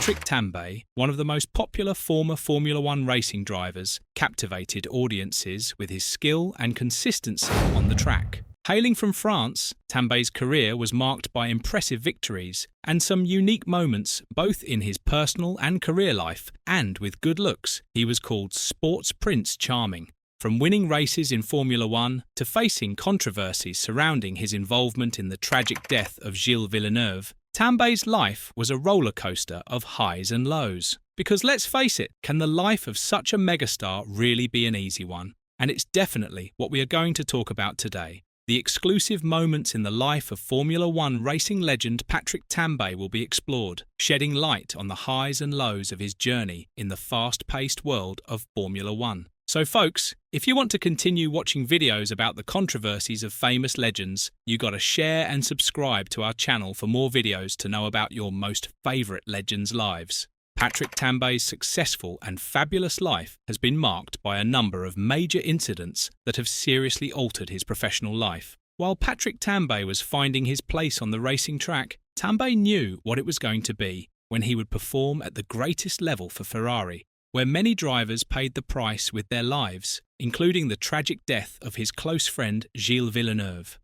Patrick Tambay, one of the most popular former Formula One racing drivers, captivated audiences with his skill and consistency on the track. Hailing from France, Tambay's career was marked by impressive victories and some unique moments both in his personal and career life, and with good looks, he was called Sports Prince Charming. From winning races in Formula One to facing controversies surrounding his involvement in the tragic death of Gilles Villeneuve, Tambay's life was a roller coaster of highs and lows. Because let's face it, can the life of such a megastar really be an easy one? And it's definitely what we are going to talk about today. The exclusive moments in the life of Formula One racing legend Patrick Tambay will be explored, shedding light on the highs and lows of his journey in the fast-paced world of Formula One. So folks, if you want to continue watching videos about the controversies of famous legends, you gotta share and subscribe to our channel for more videos to know about your most favourite legends' lives. Patrick Tambay's successful and fabulous life has been marked by a number of major incidents that have seriously altered his professional life. While Patrick Tambay was finding his place on the racing track, Tambay knew what it was going to be when he would perform at the greatest level for Ferrari, where many drivers paid the price with their lives, including the tragic death of his close friend Gilles Villeneuve.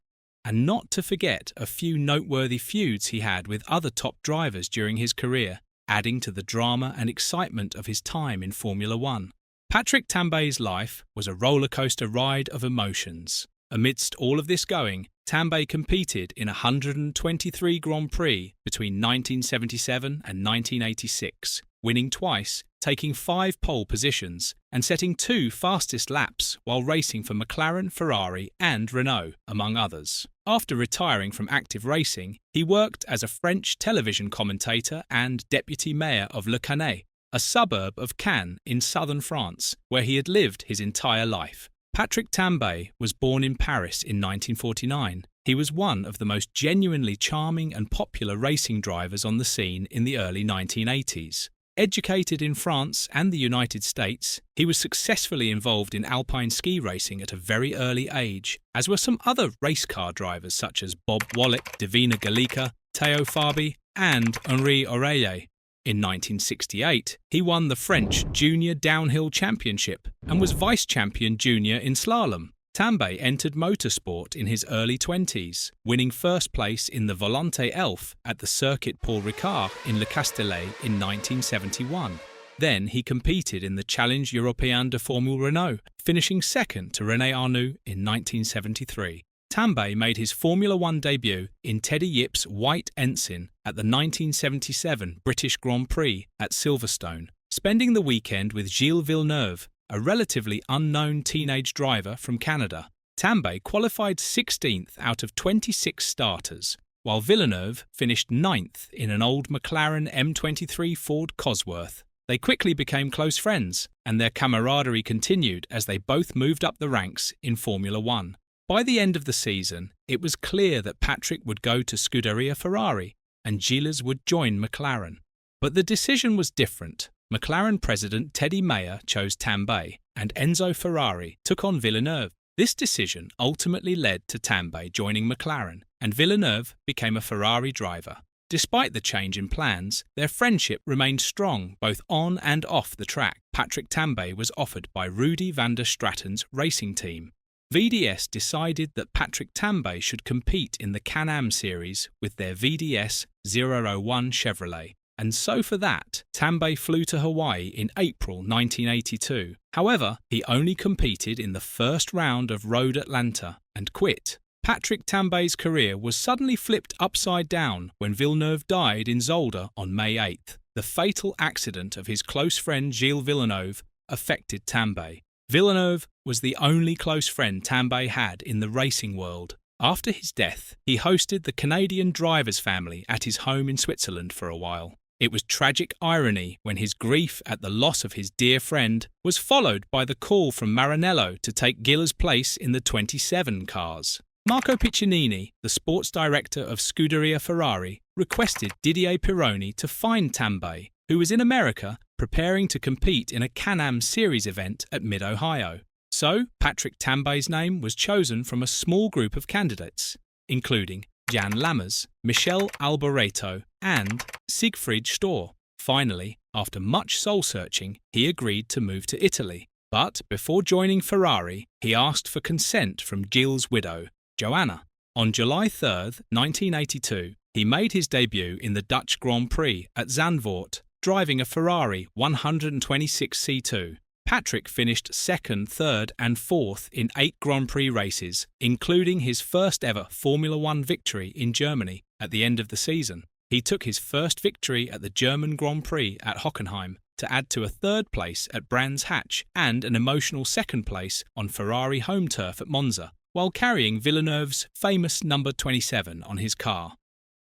And not to forget a few noteworthy feuds he had with other top drivers during his career, adding to the drama and excitement of his time in Formula One. Patrick Tambay's life was a rollercoaster ride of emotions. Amidst all of this going, Tambay competed in 123 Grand Prix between 1977 and 1986, winning twice, taking 5 pole positions, and setting 2 fastest laps while racing for McLaren, Ferrari and Renault, among others. After retiring from active racing, he worked as a French television commentator and deputy mayor of Le Cannet, a suburb of Cannes in southern France, where he had lived his entire life. Patrick Tambay was born in Paris in 1949. He was one of the most genuinely charming and popular racing drivers on the scene in the early 1980s. Educated in France and the United States, he was successfully involved in alpine ski racing at a very early age, as were some other race car drivers such as Bob Wollek, Davina Gallica, Teo Fabi, and Henri Oreille. In 1968, he won the French Junior Downhill Championship and was vice-champion junior in slalom. Tambay entered motorsport in his early 20s, winning first place in the Volante Elf at the Circuit Paul Ricard in Le Castellet in 1971. Then he competed in the Challenge Européen de Formule Renault, finishing second to René Arnoux in 1973. Tambay made his Formula One debut in Teddy Yip's White Ensign at the 1977 British Grand Prix at Silverstone, spending the weekend with Gilles Villeneuve, a relatively unknown teenage driver from Canada. Tambay qualified 16th out of 26 starters, while Villeneuve finished 9th in an old McLaren M23 Ford Cosworth. They quickly became close friends, and their camaraderie continued as they both moved up the ranks in Formula One. By the end of the season, it was clear that Patrick would go to Scuderia Ferrari and Gilles would join McLaren. But the decision was different. McLaren president Teddy Mayer chose Tambay, and Enzo Ferrari took on Villeneuve. This decision ultimately led to Tambay joining McLaren, and Villeneuve became a Ferrari driver. Despite the change in plans, their friendship remained strong both on and off the track. Patrick Tambay was offered by Rudy van der Stratton's racing team. VDS decided that Patrick Tambay should compete in the Can-Am series with their VDS 001 Chevrolet. And so for that, Tambay flew to Hawaii in April 1982. However, he only competed in the first round of Road Atlanta and quit. Patrick Tambay's career was suddenly flipped upside down when Villeneuve died in Zolder on May 8th. The fatal accident of his close friend Gilles Villeneuve affected Tambay. Villeneuve was the only close friend Tambay had in the racing world. After his death, he hosted the Canadian driver's family at his home in Switzerland for a while. It was tragic irony when his grief at the loss of his dear friend was followed by the call from Maranello to take Gilles' place in the 27 cars. Marco Piccinini, the sports director of Scuderia Ferrari, requested Didier Pironi to find Tambay, who was in America preparing to compete in a Can-Am Series event at Mid-Ohio. So, Patrick Tambay's name was chosen from a small group of candidates, including Jan Lammers, Michel Alboreto, and Siegfried Storr. Finally, after much soul-searching, he agreed to move to Italy. But before joining Ferrari, he asked for consent from Gilles' widow, Joanna. On July 3, 1982, he made his debut in the Dutch Grand Prix at Zandvoort, driving a Ferrari 126C2. Patrick finished second, third and fourth in 8 Grand Prix races, including his first ever Formula One victory in Germany at the end of the season. He took his first victory at the German Grand Prix at Hockenheim to add to a third place at Brands Hatch and an emotional second place on Ferrari home turf at Monza, while carrying Villeneuve's famous number 27 on his car.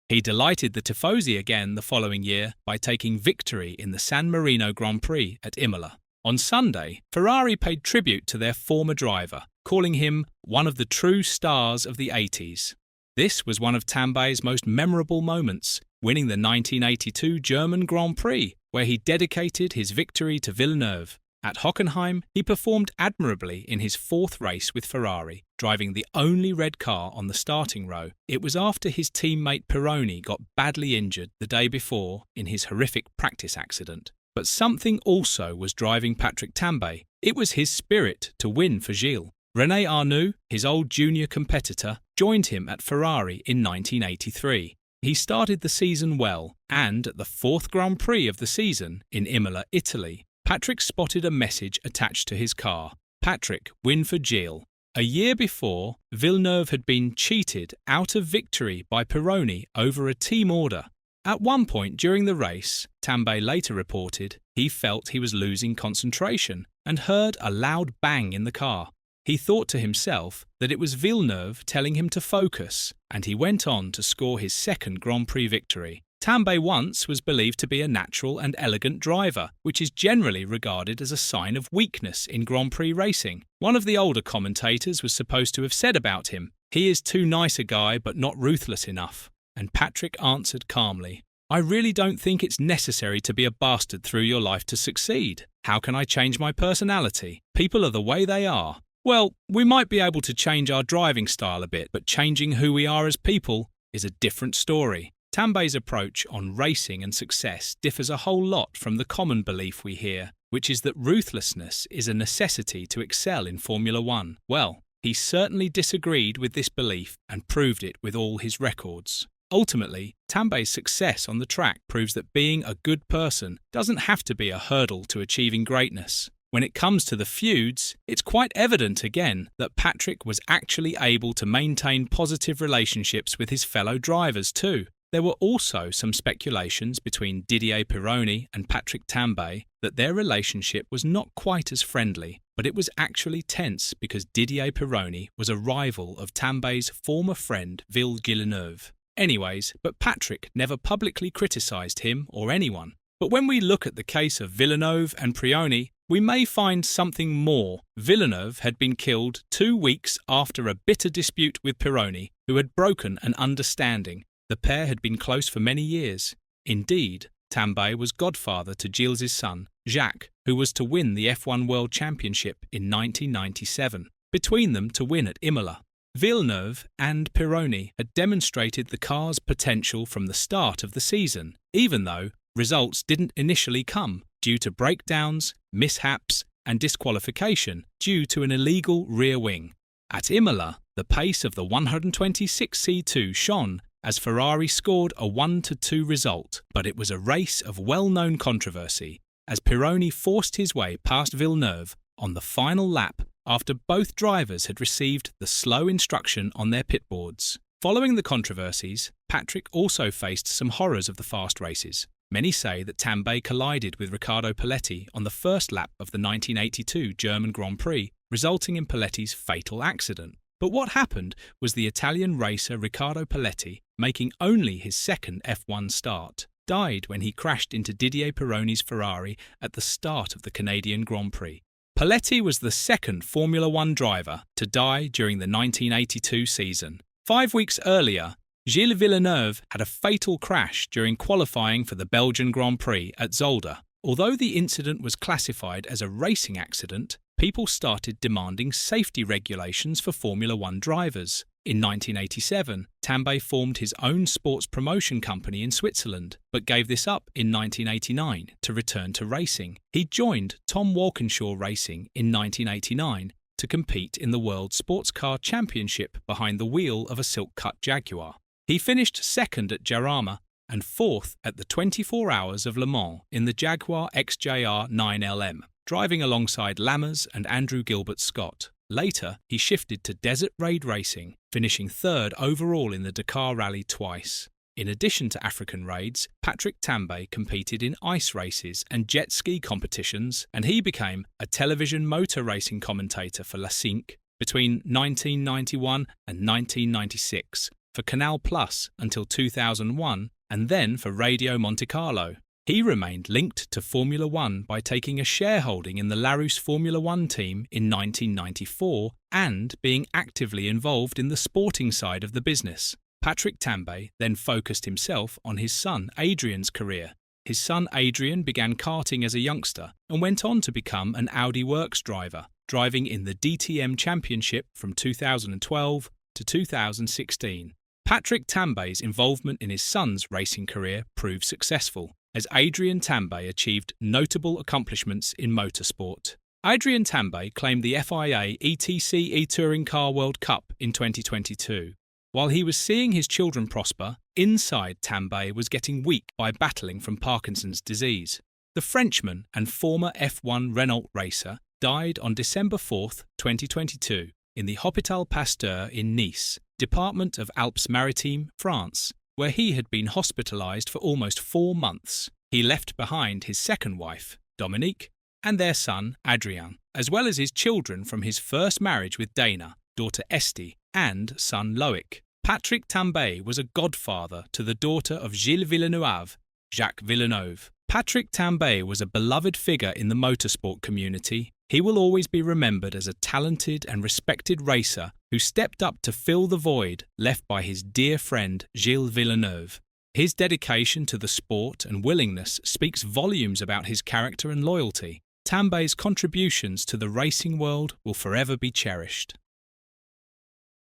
He delighted the Tifosi again the following year by taking victory in the San Marino Grand Prix at Imola. On Sunday, Ferrari paid tribute to their former driver, calling him one of the true stars of the 80s. This was one of Tambay's most memorable moments, winning the 1982 German Grand Prix, where he dedicated his victory to Villeneuve. At Hockenheim, he performed admirably in his 4th race with Ferrari, driving the only red car on the starting row. It was after his teammate Pironi got badly injured the day before in his horrific practice accident. But something also was driving Patrick Tambay. It was his spirit to win for Gilles. René Arnoux, his old junior competitor, joined him at Ferrari in 1983. He started the season well, and at the 4th Grand Prix of the season in Imola, Italy, Patrick spotted a message attached to his car. Patrick, win for Gilles. A year before, Villeneuve had been cheated out of victory by Pironi over a team order. At one point during the race, Tambay later reported, he felt he was losing concentration and heard a loud bang in the car. He thought to himself that it was Villeneuve telling him to focus, and he went on to score his 2nd Grand Prix victory. Tambay once was believed to be a natural and elegant driver, which is generally regarded as a sign of weakness in Grand Prix racing. One of the older commentators was supposed to have said about him, "He is too nice a guy but not ruthless enough." And Patrick answered calmly, "I really don't think it's necessary to be a bastard through your life to succeed. How can I change my personality? People are the way they are." Well, we might be able to change our driving style a bit, but changing who we are as people is a different story. Tambay's approach on racing and success differs a whole lot from the common belief we hear, which is that ruthlessness is a necessity to excel in Formula One. Well, he certainly disagreed with this belief and proved it with all his records. Ultimately, Tambay's success on the track proves that being a good person doesn't have to be a hurdle to achieving greatness. When it comes to the feuds, it's quite evident again that Patrick was actually able to maintain positive relationships with his fellow drivers too. There were also some speculations between Didier Pironi and Patrick Tambay that their relationship was not quite as friendly, but it was actually tense because Didier Pironi was a rival of Tambay's former friend Gilles Villeneuve. Anyways, but Patrick never publicly criticised him or anyone. But when we look at the case of Villeneuve and Pironi, we may find something more. Villeneuve had been killed 2 weeks after a bitter dispute with Pironi, who had broken an understanding. The pair had been close for many years. Indeed, Tambay was godfather to Gilles' son, Jacques, who was to win the F1 World Championship in 1997, between them to win at Imola. Villeneuve and Pironi had demonstrated the car's potential from the start of the season, even though results didn't initially come due to breakdowns, mishaps, and disqualification due to an illegal rear wing. At Imola, the pace of the 126C2 shone as Ferrari scored a 1-2 result, but it was a race of well-known controversy as Pironi forced his way past Villeneuve on the final lap after both drivers had received the slow instruction on their pit boards. Following the controversies, Patrick also faced some horrors of the fast races. Many say that Tambay collided with Riccardo Paletti on the first lap of the 1982 German Grand Prix, resulting in Paletti's fatal accident. But what happened was the Italian racer Riccardo Paletti, making only his 2nd F1 start, died when he crashed into Didier Pironi's Ferrari at the start of the Canadian Grand Prix. Paletti was the 2nd Formula One driver to die during the 1982 season. 5 weeks earlier, Gilles Villeneuve had a fatal crash during qualifying for the Belgian Grand Prix at Zolder. Although the incident was classified as a racing accident, people started demanding safety regulations for Formula One drivers. In 1987, Tambay formed his own sports promotion company in Switzerland, but gave this up in 1989 to return to racing. He joined Tom Walkinshaw Racing in 1989 to compete in the World Sports Car Championship behind the wheel of a silk-cut Jaguar. He finished second at Jarama and fourth at the 24 Hours of Le Mans in the Jaguar XJR 9LM, driving alongside Lammers and Andrew Gilbert Scott. Later, he shifted to desert raid racing, finishing third overall in the Dakar Rally twice. In addition to African raids, Patrick Tambay competed in ice races and jet ski competitions, and he became a television motor racing commentator for La Cinq between 1991 and 1996, for Canal Plus until 2001, and then for Radio Monte Carlo. He remained linked to Formula One by taking a shareholding in the Larousse Formula One team in 1994 and being actively involved in the sporting side of the business. Patrick Tambay then focused himself on his son Adrian's career. His son Adrian began karting as a youngster and went on to become an Audi Works driver, driving in the DTM Championship from 2012 to 2016. Patrick Tambay's involvement in his son's racing career proved successful, as Adrian Tambay achieved notable accomplishments in motorsport. Adrian Tambay claimed the FIA ETC E-Touring Car World Cup in 2022. While he was seeing his children prosper, inside Tambay was getting weak by battling from Parkinson's disease. The Frenchman and former F1 Renault racer died on December 4, 2022, in the Hôpital Pasteur in Nice, Department of Alpes-Maritimes, France, where he had been hospitalized for almost 4 months. He left behind his second wife, Dominique, and their son, Adrien, as well as his children from his first marriage with Dana, daughter Esty, and son Loic. Patrick Tambay was a godfather to the daughter of Gilles Villeneuve, Jacques Villeneuve. Patrick Tambay was a beloved figure in the motorsport community. He will always be remembered as a talented and respected racer who stepped up to fill the void left by his dear friend Gilles Villeneuve. His dedication to the sport and willingness speaks volumes about his character and loyalty. Tambay's contributions to the racing world will forever be cherished.